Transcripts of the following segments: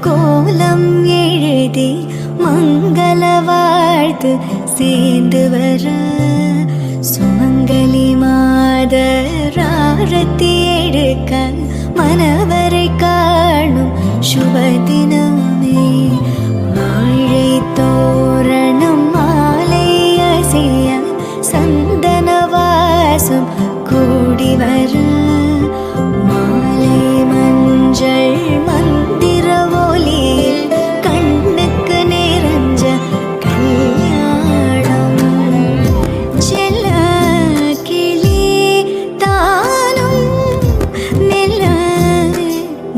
கோலம் எழுதி மங்கள வாழ்த்து சேர்ந்து வர சுமங்கலி மாதராரத்தி எடுக்க மனவரை காணும் சுபதினமே வாழை தோரணம் மாலை அசைய சந்தன வாசம் கூடி வர மாலை மஞ்சள் மந்திர ஒலியில் கண்ணுக்கு நிறைஞ்ச கல்யாணம் செல்ல கிளி தானும் மெல்ல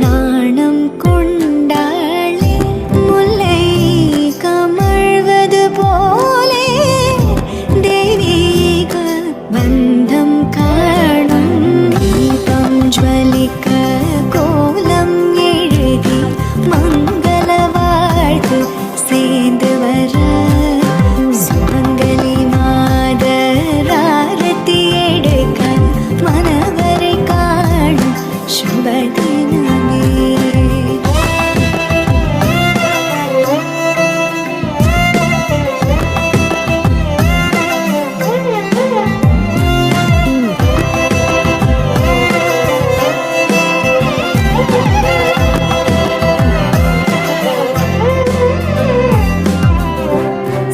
நாணம் கொண்டாளே முல்லை கமழ்வது போலே தெய்வீக பந்தம் காணும் தீபம் ஜ்வலிக்க கோலம் எழுதி மங்கள வாழ்த்து சேர்ந்து வர சுமங்கலி மாதராரத்தி எடுக்க மனவரை காணும் சுபதினமே.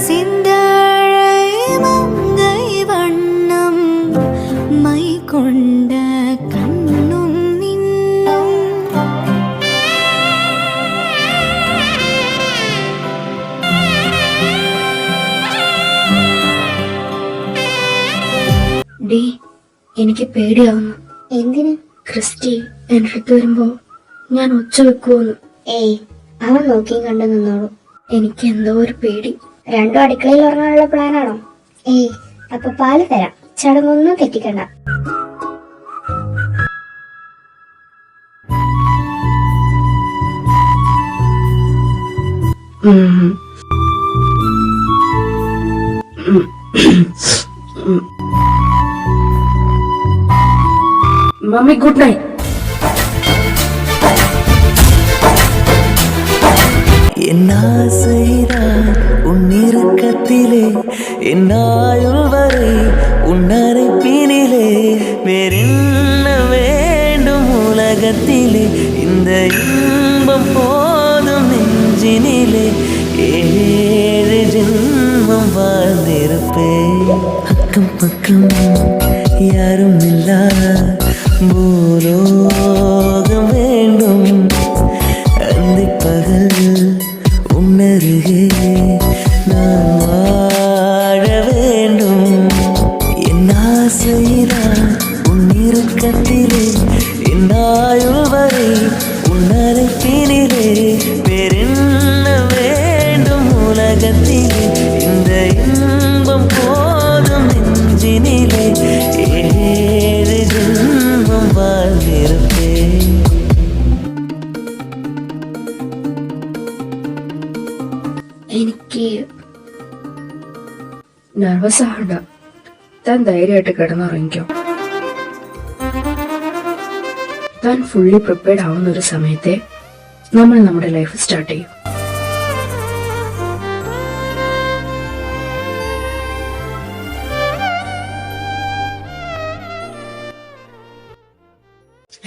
சிந்தாழை மங்கை வண்ணம் மை கொண்ட கண்ணும் இன்னும் ഡി എനിക്ക് പേടിയാവുന്നു. എന്തിന്? ക്രിസ്റ്റി എന്റെ അടുത്ത് വരുമ്പോ ഞാൻ ഒച്ച വെക്കുവോന്ന്. ഏയ്, അവൻ നോക്കിയും കണ്ടു നിന്നോളൂ. എനിക്ക് എന്തോ ഒരു പേടി. രണ്ടും അടുക്കളയിൽ ഉറങ്ങാനുള്ള പ്ലാനാണോ? ഏയ്, അപ്പൊ പാല് തരാം. ചടങ്ങൊന്നും തെറ്റിക്കണ്ട. Mummy good night. என்னாசைதான் உன்னிருக்கத்திலே என்னாயுள் வரை உன்னரைப்பினிலே வேறென்ன வேண்டும் உலகத்திலே இந்த இன்பம் போதும் நெஞ்சினிலே ஏழு ஜென்மம் வாழ்ந்திருப்பேன் அக்கம் பக்கம் யாரும் இல்லா பூலோகம் வேண்டும் அந்தி பகல் உன்னருகே நான் வாழ வேண்டும் என் ஆசைதான் உன்னிருக்கத்திலே என் ஆயுள் வரை உன்னரைப்பினிலே வேறென்ன வேண்டும் உலகத்திலே இந்த இன்பம் போதும் நெஞ்சினிலே ஏழு ஜென்மம் வாழ்ந்திருப்பேன். എനിക്ക് നെർവസ് ആവണ്ട. താൻ ധൈര്യമായിട്ട് കിടന്നുറങ്ങിക്കോ. താൻ ഫുള്ളി പ്രിപ്പയർഡ് ആവുന്ന ഒരു സമയത്തെ നമ്മൾ നമ്മുടെ ലൈഫ് സ്റ്റാർട്ട് ചെയ്യും.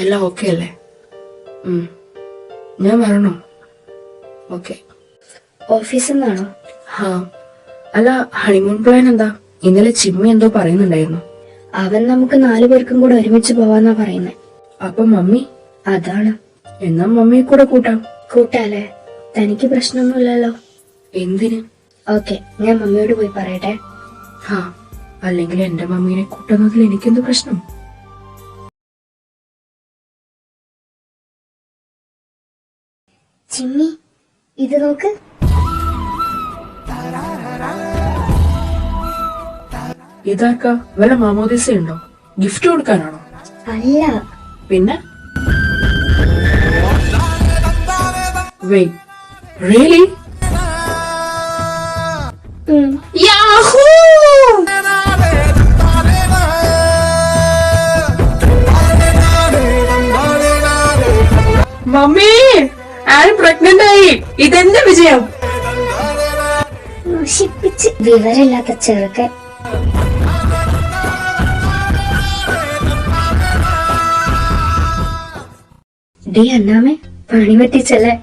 എല്ലാം ഓക്കെ അല്ലേ? ഞാൻ വരണോ? ഓക്കെ. ഓഫീസിൽ നിന്നാണോ? ഹാ. അല്ല, ഹണിമൂൺ പ്ലാൻ എന്താ? ഇന്നലെ ചിമ്മി എന്തോ പറയുന്നുണ്ടായിരുന്നു. അവൻ നമുക്ക് 4 പേർക്കും കൂടെ ഒരുമിച്ച് പോവാന്നാ പറയുന്നേ. അപ്പൊ മമ്മി? അതാണ്. എന്നാ മമ്മിയെ കൂടെ കൂട്ടാം. കൂട്ടാലേ? തനിക്ക് പ്രശ്നമൊന്നുമില്ലല്ലോ? എന്തിന്? ഓക്കെ, ഞാൻ മമ്മിയോട് പോയി പറയട്ടെ. ഹാ. അല്ലെങ്കിൽ എന്റെ മമ്മീനെ കൂട്ടുന്നതിൽ എനിക്കെന്ത് പ്രശ്നം? ചിമ്മി, ഇത് നോക്ക്. ഇതാർക്കാ? വല്ല മാമോദിസ ഉണ്ടോ? ഗിഫ്റ്റ് കൊടുക്കാനാണോ? അല്ല. പിന്നെ? Wait, really? Yahoo! Mummy, I'm ഇതെന്ത് വിജയം! നശിപ്പിച്ച് വിവരമില്ലാത്ത ചെറുക്കൻ. ഡി അന്നാമേ, പണി പറ്റിച്ചല്ലേ?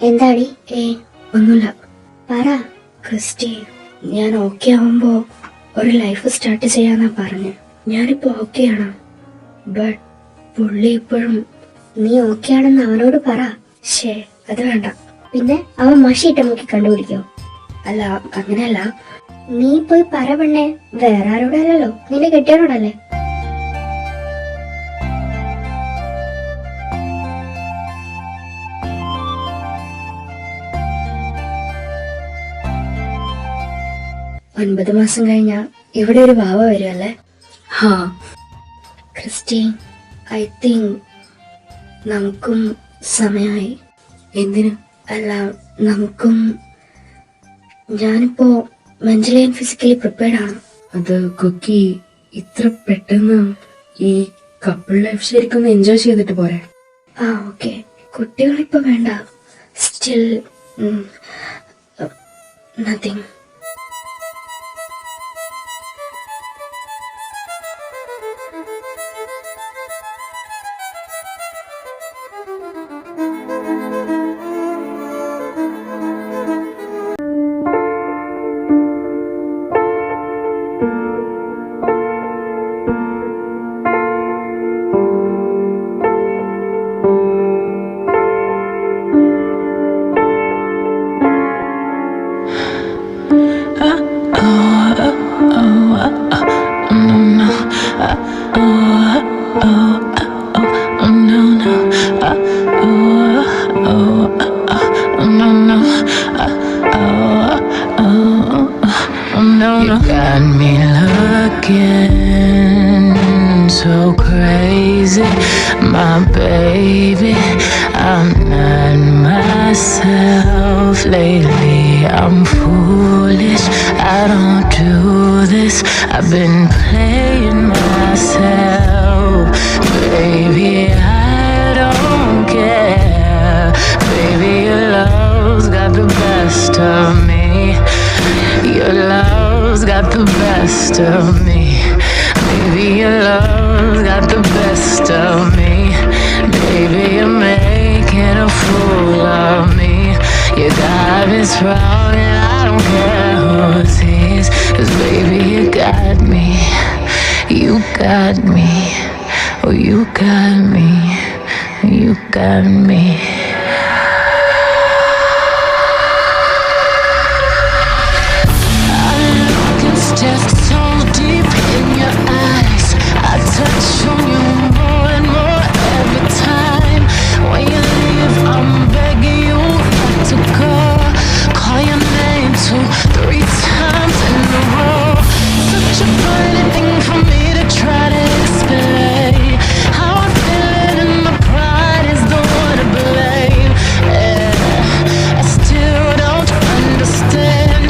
എന്താടി? ഒന്നുമില്ല. പറ. ക്രിസ്റ്റി, ഞാൻ ഓക്കെ ആവുമ്പോ ഒരു ലൈഫ് സ്റ്റാർട്ട് ചെയ്യാന്നാ പറഞ്ഞു. ഞാനിപ്പോ ഓക്കെയാണ്. ബട്ട് പുള്ളി ഇപ്പോഴും. നീ ഓക്കെ ആണെന്ന് അവനോട് പറ. ശേ, അത് വേണ്ട. പിന്നെ അവൻ മഷിയിട്ട് നോക്കി കണ്ടുപിടിക്കോ? അല്ല, അങ്ങനെയല്ല. നീ പോയി പറ പെണ്ണെ. വേറെ ആരോടല്ലോ, നിന്റെ കെട്ടിയോടല്ലേ? ഒൻപത് മാസം കഴിഞ്ഞാ ഇവിടെ ഒരു വാവ വരുമല്ലേ? ഹാ ക്രിസ്റ്റി, ഐ തിങ്ക് നമുക്കും സമയമായി. എന്തിനു? അല്ല, നമുക്കും. ഞാനിപ്പോ മെന്റലി ആൻഡ് ഫിസിക്കലി പ്രിപ്പയർഡ് ആണ്. അത് കുക്കി, ഇത്ര പെട്ടെന്ന് ഈ കപ്പിൾ ലൈഫ് ശരിക്കും എൻജോയ് ചെയ്തിട്ട് പോരെ? ആ ഓക്കെ, കുട്ടികളിപ്പോ വേണ്ട. Still nothing. You got me looking so crazy, my baby. I'm not myself lately. I'm foolish, I don't do this. I've been playing myself, baby. I don't care, baby. Your love's got the best of me. Your love's got the best of me. Baby, your love's got the best of me. Baby, you're making a fool of me. You got me strong and I don't care who sees. 'Cause baby, you got me. You got me. Oh, you got me. You got me. Just so deep in your eyes, I touch on you more and more every time. When you leave, I'm begging you not to go. Call your name 2, 3 times in a row. Such a funny thing for me to try to explain. How I feel and my pride is the one to blame. I still don't understand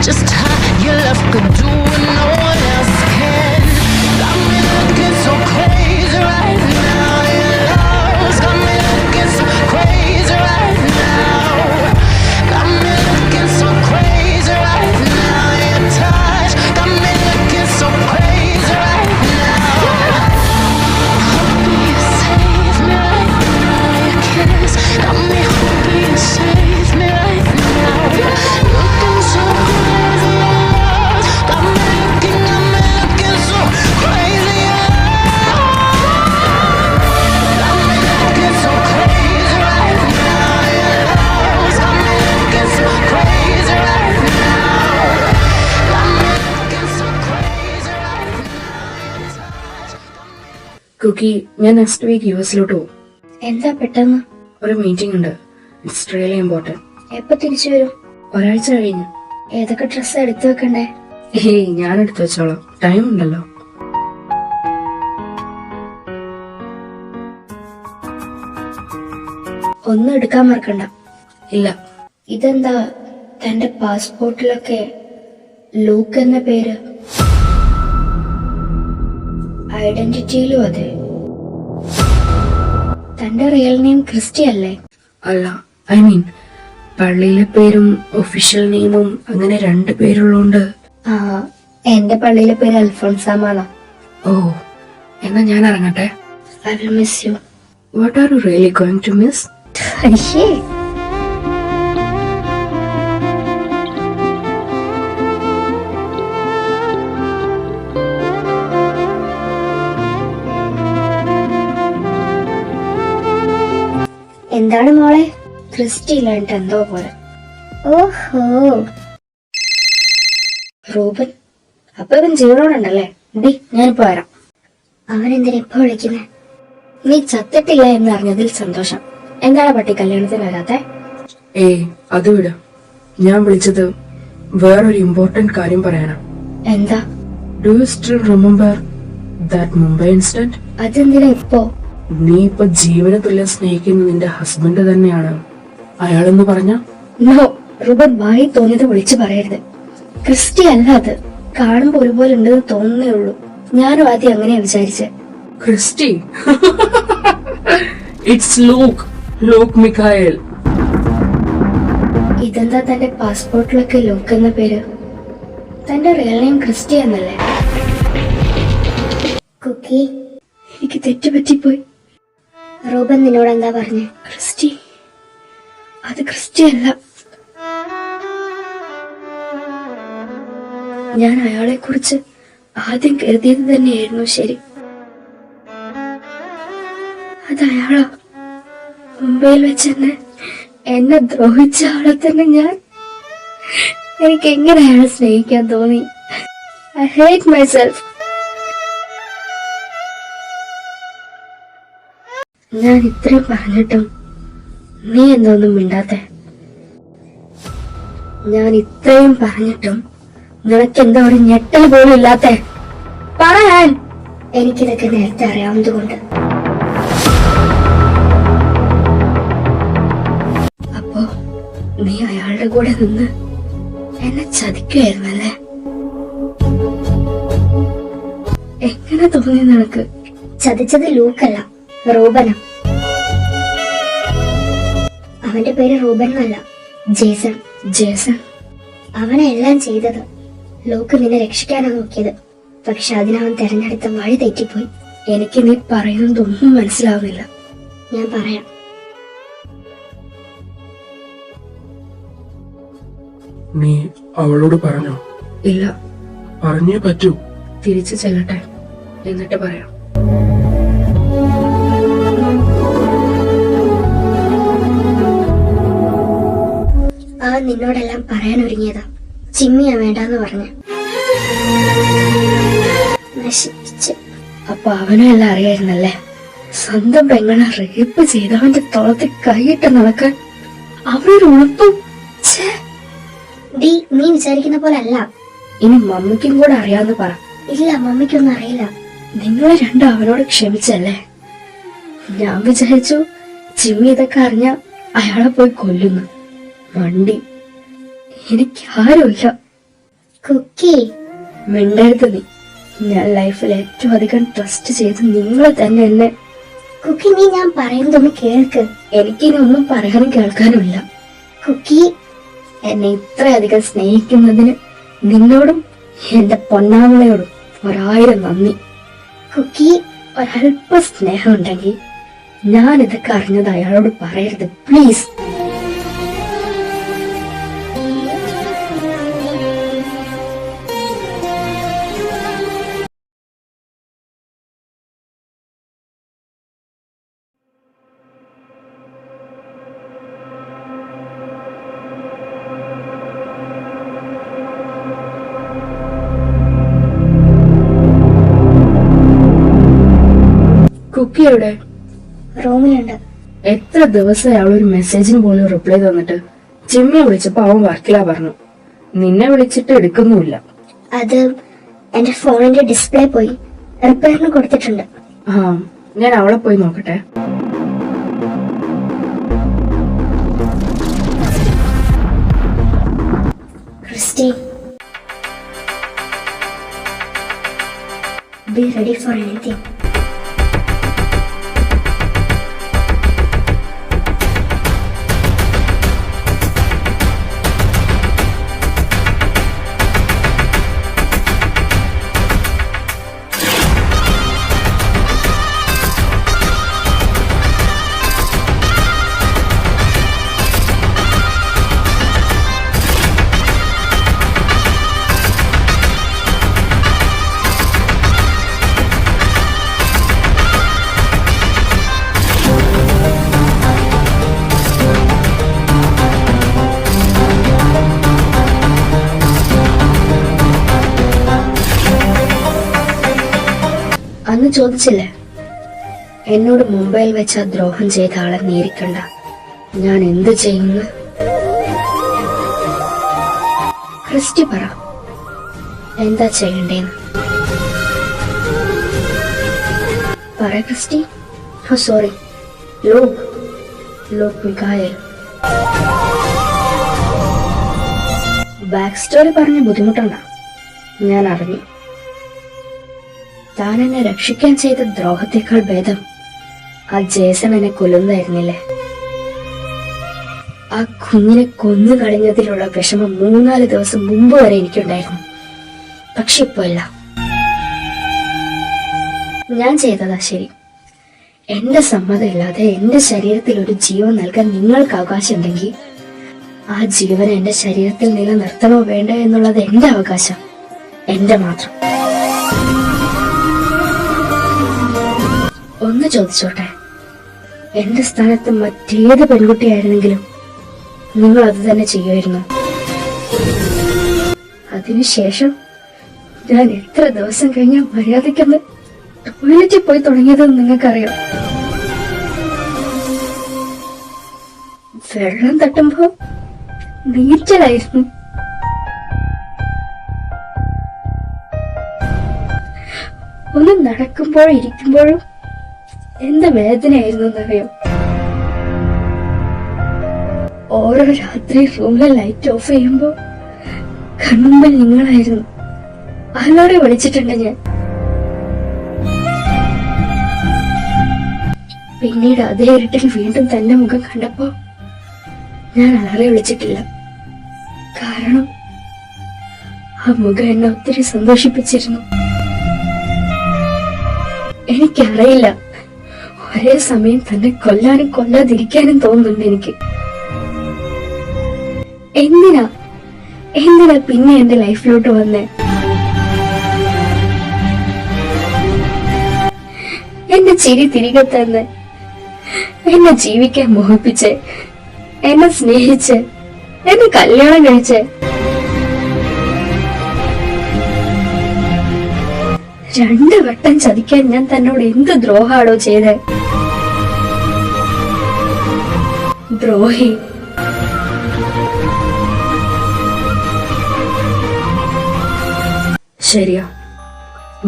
just how your love could do what no one else can. Got me looking so crazy right now. Your love's got me looking so crazy right now. Got me looking so crazy right now. Your touch got me looking so crazy right now. Hoping you save me right now. Your kiss got me hoping you save me right now. Looking so crazy. Got me looking so crazy. Got me looking so crazy right now. Your love's got me looking so crazy right now. Got me looking so crazy right now. കുക്കി, ഞാൻ next week യുഎസിലോട്ട് പോകും. എന്താ പെട്ടെന്ന്? ഒരു meeting ഉണ്ട്. It's really important. എപ്പോ തിരിച്ചു വരും? ഒരാഴ്ച കഴിഞ്ഞു. ഏതൊക്കെ ഡ്രസ്സ് എടുത്തു വെക്കണ്ടേ? ഏയ്, ഞാൻ എടുത്തു വെച്ചോളാം. ടൈം ഉണ്ടല്ലോ. ഒന്നും എടുക്കാൻ മറക്കണ്ട. ഇല്ല. ഇതെന്താ തന്റെ പാസ്പോർട്ടിലൊക്കെ ലൂക്ക് എന്ന പേര്? ഐഡന്റിറ്റിയിലും അതെ. തന്റെ റിയൽ നെയിം ക്രിസ്റ്റി അല്ലേ? അല്ല, ഐ മീൻ പള്ളിയിലെ പേരും ഒഫീഷ്യൽ നെയിമും അങ്ങനെ 2 പേരുള്ളോണ്ട്. എന്റെ പള്ളിയിലെ പേര് അൽഫോൺസാമാണോ? ഓ, എന്നാ ഞാൻ ഇറങ്ങട്ടെ. I will miss you. What are you really going to miss? അയ്യേ, എന്താണ് മോളെ? ക്രിസ്റ്റി ഇല്ലാണ്ട് എന്തോ പോലെ. ഓഹോ, റൂബൻ, അപ്പൊ ഇവൻ ജീവനോടുണ്ടല്ലേ? ഞാനിപ്പോ വരാം. അവനെന്തിനാ ഇപ്പൊ വിളിക്കുന്നേ? നീ ചത്തിട്ടില്ല എന്ന് അറിഞ്ഞതിൽ സന്തോഷം. എന്താണ് പട്ടി കല്യാണത്തിന് വരാത്തെ? അത് വിട. ഞാൻ വിളിച്ചത് വേറൊരു ഇമ്പോർട്ടന്റ് കാര്യം പറയാനാ. എന്താ? Do you still remember that Mumbai incident? അതെന്തിനാ ഇപ്പോ? നീ ഇപ്പൊ ജീവന തുല്യം സ്നേഹിക്കുന്ന നിന്റെ ഹസ്ബൻഡ് തന്നെയാണ് അയാളെന്ന് പറഞ്ഞ? നോ, റൂബൻ, വായി തോന്നിയത് വിളിച്ചു പറയരുത്. ക്രിസ്റ്റി അല്ല അത്. കാണുമ്പോ ഒരുപോലെ ഉണ്ടെന്ന് തോന്നുന്നേ ഉള്ളൂ. ഞാനും ആദ്യം അങ്ങനെയാ വിചാരിച്ചെ. ക്രിസ്റ്റി? It's Luke Mikhael. ഇതെന്താ തന്റെ പാസ്പോർട്ടിലൊക്കെ ലൂക്ക് എന്ന പേര്? തന്റെ റിയൽ നെയിം ക്രിസ്റ്റി എന്നല്ലേ? കുക്കി, എനിക്ക് തെറ്റുപറ്റിപ്പോയി. റൂബൻ നിന്നോട് എന്താ പറഞ്ഞേ? ക്രിസ്റ്റി, അത് ക്രിസ്റ്റി അല്ല. ഞാൻ അയാളെ കുറിച്ച് ആദ്യം കരുതിയത് തന്നെയായിരുന്നു ശരി. അത് അയാളാ. മുംബൈയിൽ വെച്ച് എന്നെ ദ്രോഹിച്ച ആളെ തന്നെ എനിക്ക് എങ്ങനെ അയാളെ സ്നേഹിക്കാൻ തോന്നി? I hate myself. ഞാൻ ഇത്രയും പറഞ്ഞിട്ടും നീ എന്തോന്നും മിണ്ടാത്തെ? ഞാൻ ഇത്രയും പറഞ്ഞിട്ടും നിനക്കെന്താ ഒരു ഞെട്ടൽ പോലും ഇല്ലാത്തെ? പറയാൻ. എനിക്കിതൊക്കെ നേരത്തെ അറിയാവുന്നതുകൊണ്ട്. അപ്പോ നീ അയാളുടെ കൂടെ നിന്ന് എന്നെ ചതിക്കുമായിരുന്നല്ലേ? എങ്ങനെ തോന്നി നിനക്ക്? ചതിച്ചത് ലൂക്കല്ല, റൂബനാ. അവന്റെ പേര് റൂബൻ എന്നല്ല, ജേസൺ. ജേസൺ? അവനെല്ലാം ചെയ്തത്. ലൂക്ക് നിന്നെ രക്ഷിക്കാനാ നോക്കിയത്. പക്ഷെ അതിനവൻ തെരഞ്ഞെടുത്ത വഴി തെറ്റിപ്പോയി. എനിക്ക് നീ പറയുന്നതൊന്നും മനസ്സിലാവുന്നില്ല. ഞാൻ പറയാം. നീ അവളോട് പറഞ്ഞോ? ഇല്ല. പറഞ്ഞേ പറ്റൂ. തിരിച്ചു ചെല്ലട്ടെ, എന്നിട്ട് പറയാം. അവൻ നിന്നോടെല്ലാം പറയാൻ ഒരുങ്ങിയതാ. ചിമ്മിയാ വേണ്ടാന്ന് പറഞ്ഞു. നശിപ്പിച്ച്. അപ്പൊ അവനും എല്ലാം അറിയായിരുന്നല്ലേ? സ്വന്തം പെങ്ങളെ റേപ്പ് ചെയ്ത് അവന്റെ തോളത്തിൽ കൈയിട്ട് നടക്കാൻ അവനൊരു ഉളുപ്പും. നീ വിചാരിക്കുന്ന പോലെ അല്ല. ഇനി മമ്മിക്കും കൂടെ അറിയാന്ന് പറ. ഇല്ല, മമ്മിക്കൊന്നും അറിയില്ല. നിങ്ങളെ രണ്ടും അവനോട് ക്ഷമിച്ചല്ലേ? ഞാൻ വിചാരിച്ചു ജിമ്മി ഇതൊക്കെ അറിഞ്ഞ അയാളെ പോയി കൊല്ലുന്നു. വണ്ടി. എനിക്ക് ആരുമില്ല. കുക്കി, മിണ്ടരുത് നീ. ഞാൻ ലൈഫിൽ ഏറ്റവും അധികം ട്രസ്റ്റ് ചെയ്ത് നിങ്ങളെ തന്നെ എന്നെ. കുക്കി, നീ ഞാൻ പറയുന്നതൊന്ന് കേൾക്ക്. എനിക്കിനി ഒന്നും പറയാനും കേൾക്കാനും ഇല്ല. കുക്കി, എന്നെ ഇത്രയധികം സ്നേഹിക്കുന്നതിന് നിന്നോടും എന്റെ പൊന്നാമളയോടും 1000 നന്ദി. കുക്കി, ഒരല്പ സ്നേഹം ഉണ്ടെങ്കിൽ ഞാൻ ഇതൊക്കെ അറിഞ്ഞത് അയാളോട് പറയരുത്, പ്ലീസ്. കുക്കി എവിടെ? റൂമിലുണ്ട്. എത്ര ദിവസമായി അവളൊരു മെസ്സേജിന് പോലും റിപ്ലൈ തന്നിട്ട്. ജിമ്മിയെ വിളിച്ചപ്പോ അവൻ വർക്കിലാ പറഞ്ഞു. നിന്നെ വിളിച്ചിട്ട് എടുക്കുന്നുമില്ല. അത് എന്റെ ഫോണിന്റെ ഡിസ്പ്ലേ പോയി. റിപ്പയറിന് കൊടുത്തിട്ടുണ്ട്. ഞാൻ അവളെ പോയി നോക്കട്ടെ. Christy, be ready for anything. അന്ന് ചോദിച്ചില്ലേ, എന്നോട് മുംബൈയിൽ വെച്ച് ആ ദ്രോഹം ചെയ്ത ആളെ നേരിക്കണ്ട, ഞാൻ എന്ത് ചെയ്യുന്നു? ക്രിസ്റ്റി പറ, എന്താ ചെയ്യണ്ടേന്ന് പറ ക്രിസ്റ്റി. ഓ സോറി, ലോക് മിഖായേൽ. ബാക്ക് സ്റ്റോറി പറഞ്ഞ് ബുദ്ധിമുട്ടുണ്ട, ഞാൻ അറിഞ്ഞു. താൻ എന്നെ രക്ഷിക്കാൻ ചെയ്ത ദ്രോഹത്തേക്കാൾ ഭേദം ആ ജേസൺ എന്നെ കൊല്ലുന്നതായിരുന്നില്ലേ? ആ കുഞ്ഞിനെ കൊന്നു കളഞ്ഞതിലുള്ള വിഷമം 3-4 ദിവസം മുമ്പ് വരെ എനിക്കുണ്ടായിരുന്നു. പക്ഷെ ഇപ്പൊ ഇല്ല. ഞാൻ ചെയ്തതാ ശരി. എന്റെ സമ്മതമില്ലാതെ എന്റെ ശരീരത്തിൽ ഒരു ജീവൻ നൽകാൻ നിങ്ങൾക്ക് അവകാശമുണ്ടെങ്കിൽ ആ ജീവൻ എന്റെ ശരീരത്തിൽ നിലനിർത്തണോ വേണ്ടോ എന്നുള്ളത് എന്റെ അവകാശം, എന്റെ മാത്രം. ഒന്ന് ചോദിച്ചോട്ടെ, എന്റെ സ്ഥാനത്ത് മറ്റേത് പെൺകുട്ടിയായിരുന്നെങ്കിലും നിങ്ങൾ അത് തന്നെ ചെയ്യുമായിരുന്നു? അതിനുശേഷം ഞാൻ എത്ര ദിവസം കഴിഞ്ഞ മര്യാദയ്ക്കൊന്ന് ടോയ്ലറ്റിൽ പോയി തുടങ്ങിയതെന്ന് നിങ്ങൾക്കറിയാം. വെള്ളം തട്ടുമ്പോ നീറ്റലായിരുന്നു. ഒന്ന് നടക്കുമ്പോഴും ഇരിക്കുമ്പോഴും എന്ത് വേദനയായിരുന്നു എന്നറിയോ? ഓരോ രാത്രി റൂമിലെ ലൈറ്റ് ഓഫ് ചെയ്യുമ്പോ കണ്ണുമ്പിൽ നിങ്ങളായിരുന്നു. ആരോടെ വിളിച്ചിട്ടുണ്ട് ഞാൻ. പിന്നീട് അതേ ഇരുട്ടിൽ വീണ്ടും തന്റെ മുഖം കണ്ടപ്പോ ഞാൻ അലറി വിളിച്ചിട്ടില്ല. കാരണം ആ മുഖം എന്നെ ഒത്തിരി സന്തോഷിപ്പിച്ചിരുന്നു. എനിക്കറിയില്ല, ഒരേ സമയം തന്നെ കൊല്ലാനും കൊല്ലാതിരിക്കാനും തോന്നുന്നുണ്ട് എനിക്ക്. എന്തിനാ പിന്നെ എന്റെ ലൈഫിലോട്ട് വന്നേ? എന്റെ ചിരി തിരികെ തന്നെ, എന്നെ ജീവിക്കാൻ മോഹിപ്പിച്ച്, എന്നെ സ്നേഹിച്ച്, എന്നെ കല്യാണം കഴിച്ച്, 2 വട്ടം ചതിക്കാൻ ഞാൻ തന്നോട് എന്ത് ദ്രോഹാടോ ചെയ്തേ? ദ്രോഹി. ശരിയാ,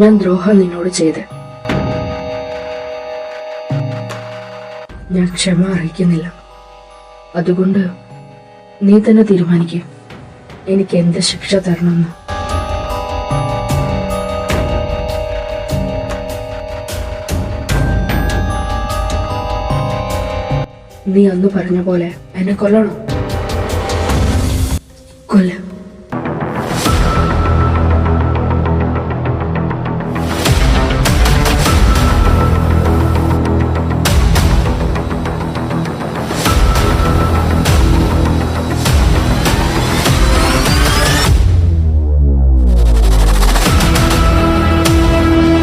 ഞാൻ ദ്രോഹം നിന്നോട് ചെയ്ത്. ഞാൻ ക്ഷമ അറിയിക്കുന്നില്ല. അതുകൊണ്ട് നീ തന്നെ തീരുമാനിക്കുക എനിക്ക് എന്ത് ശിക്ഷ തരണമെന്ന്. നീ അന്ന് പറഞ്ഞ പോലെ എന്നെ കൊല്ലണം. കൊല്ല.